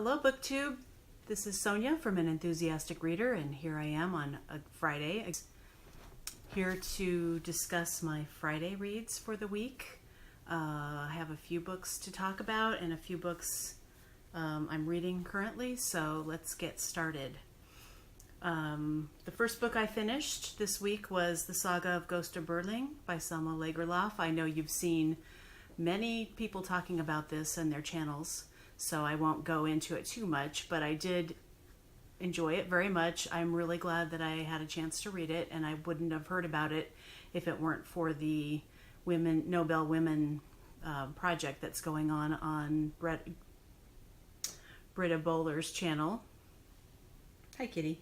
Hello, booktube. This is Sonia from An Enthusiastic Reader, and here I am on a Friday, here to discuss my Friday reads for the week. I have a few books to talk about and a few books I'm reading currently, so let's get started. The first book I finished this week was the Saga of Gosta, Burling by Selma Lagerlof. I know you've seen many people talking about this on their channels, so I won't go into it too much, but I did enjoy it very much. I'm really glad that I had a chance to read it, and I wouldn't have heard about it if it weren't for the Nobel Women project that's going on Britta Bowler's channel. Hi, kitty.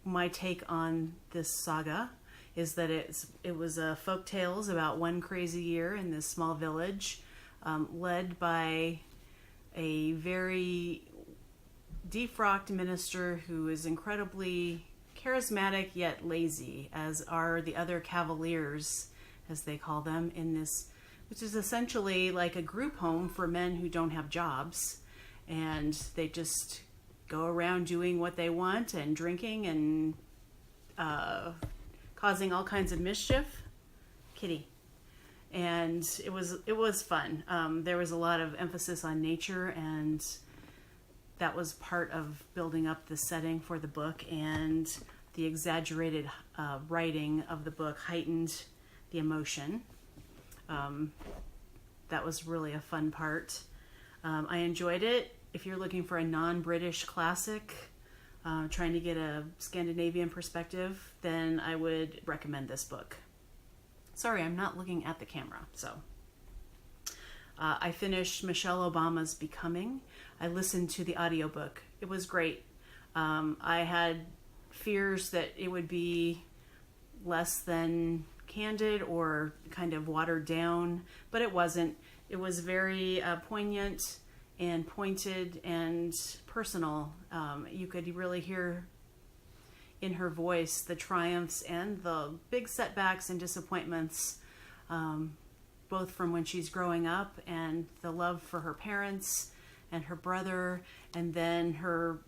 My take on this saga is that it was folk tales about one crazy year in this small village, led by a very defrocked minister who is incredibly charismatic yet lazy, as are the other cavaliers, as they call them, in this, which is essentially like a group home for men who don't have jobs, and they just go around doing what they want and drinking and causing all kinds of mischief. Kitty. And it was fun. There was a lot of emphasis on nature, and that was part of building up the setting for the book, and the exaggerated writing of the book heightened the emotion. That was really a fun part. I enjoyed it. If you're looking for a non-British classic, trying to get a Scandinavian perspective, then I would recommend this book. Sorry, I'm not looking at the camera. So I finished Michelle Obama's Becoming. I listened to the audiobook. It was great. I had fears that it would be less than candid or kind of watered down, but it wasn't. It was very poignant and pointed and personal. You could really hear in her voice the triumphs and the big setbacks and disappointments, both from when she's growing up and the love for her parents and her brother, and then her,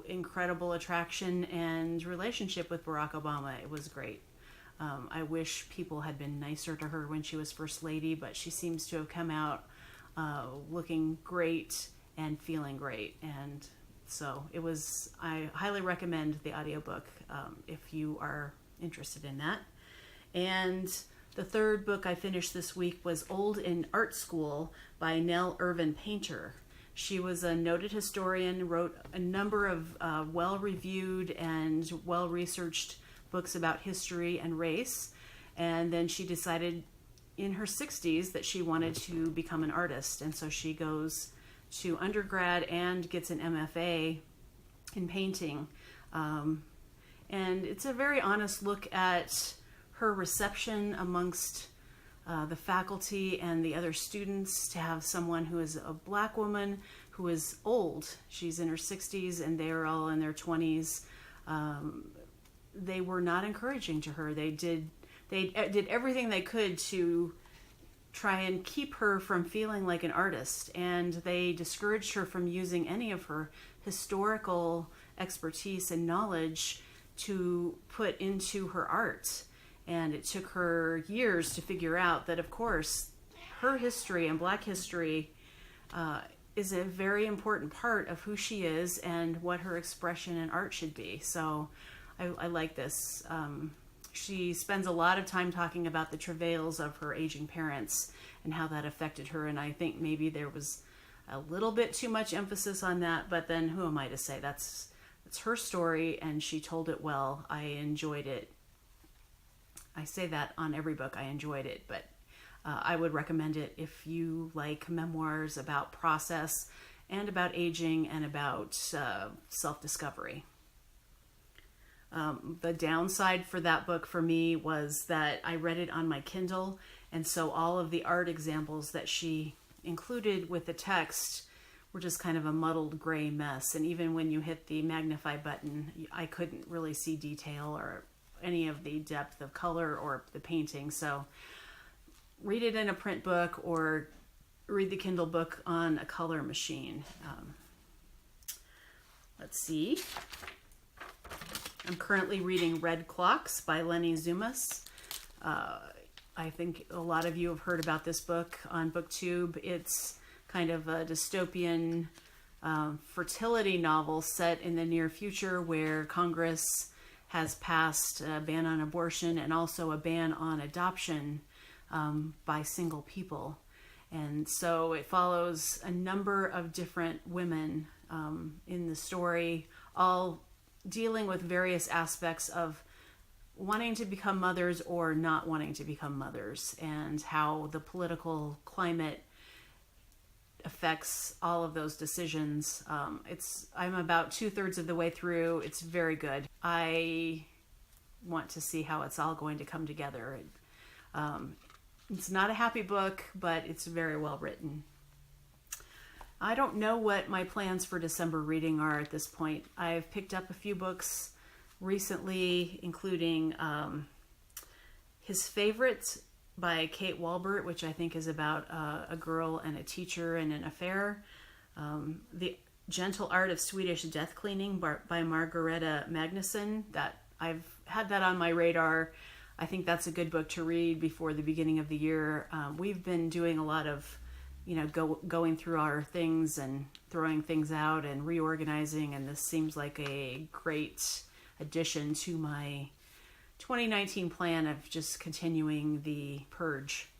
incredible attraction and relationship with Barack Obama. It was great. I wish people had been nicer to her when she was First Lady, but she seems to have come out looking great and feeling great. And so I highly recommend the audiobook if you are interested in that. And the third book I finished this week was Old in Art School by Nell, Irvin painter. She was a noted historian, wrote a number of well-reviewed and well-researched books about history and race, and then she decided in her 60s that she wanted to become an artist, and so she goes to undergrad and gets an MFA in painting. And it's a very honest look at her reception amongst the faculty and the other students, to have someone who is a black woman who is old. She's in her 60s and they are all in their 20s. They were not encouraging to her. They did everything they could to try and keep her from feeling like an artist, and they discouraged her from using any of her historical expertise and knowledge to put into her art. And it took her years to figure out that, of course, her history and Black history is a very important part of who she is and what her expression in art should be. So I like this. She spends a lot of time talking about the travails of her aging parents and how that affected her. And I think maybe there was a little bit too much emphasis on that, but then who am I to say? That's her story, and she told it well. I enjoyed it. I say that on every book. I enjoyed it, but I would recommend it if you like memoirs about process and about aging and about self-discovery. The downside for that book for me was that I read it on my Kindle, and so all of the art examples that she included with the text were just kind of a muddled gray mess. And even when you hit the magnify button, I couldn't really see detail or any of the depth of color or the painting. So read it in a print book or read the Kindle book on a color machine. Let's see. I'm currently reading Red Clocks by Leni Zumas. I think a lot of you have heard about this book on BookTube. It's kind of a dystopian fertility novel set in the near future where Congress has passed a ban on abortion and also a ban on adoption by single people. And so it follows a number of different women in the story, all dealing with various aspects of wanting to become mothers or not wanting to become mothers, and how the political climate affects all of those decisions. I'm about 2/3 of the way through. It's very good. I want to see how it's all going to come together. It's not a happy book, but it's very well written. I don't know what my plans for December reading are at this point. I've picked up a few books recently, including His Favorite by Kate Walbert, which I think is about a girl and a teacher and an affair. The Gentle Art of Swedish Death Cleaning by Margareta Magnusson. That I've had that on my radar. I think that's a good book to read before the beginning of the year. We've been doing a lot of, going through our things and throwing things out and reorganizing, and this seems like a great addition to my 2019 plan of just continuing the purge.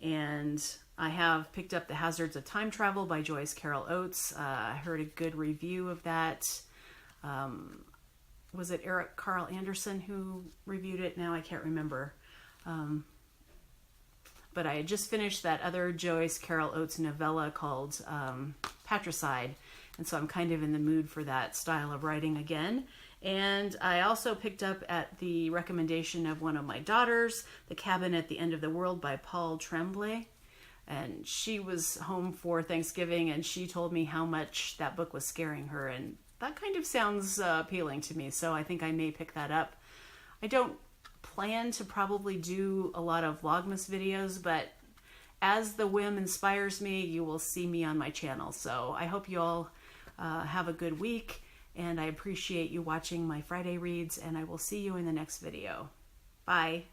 And I have picked up The Hazards of Time Travel by Joyce Carol Oates. I heard a good review of that. Was it Eric Carl Anderson who reviewed it? Now I can't remember. But I had just finished that other Joyce Carol Oates novella called Patricide. And so I'm kind of in the mood for that style of writing again. And I also picked up at the recommendation of one of my daughters, The Cabin at the End of the World by Paul Tremblay. And she was home for Thanksgiving and she told me how much that book was scaring her. And that kind of sounds appealing to me. So I think I may pick that up. I don't plan to probably do a lot of Vlogmas videos, but as the whim inspires me, you will see me on my channel. So I hope you all have a good week, and I appreciate you watching my Friday reads, and I will see you in the next video. Bye.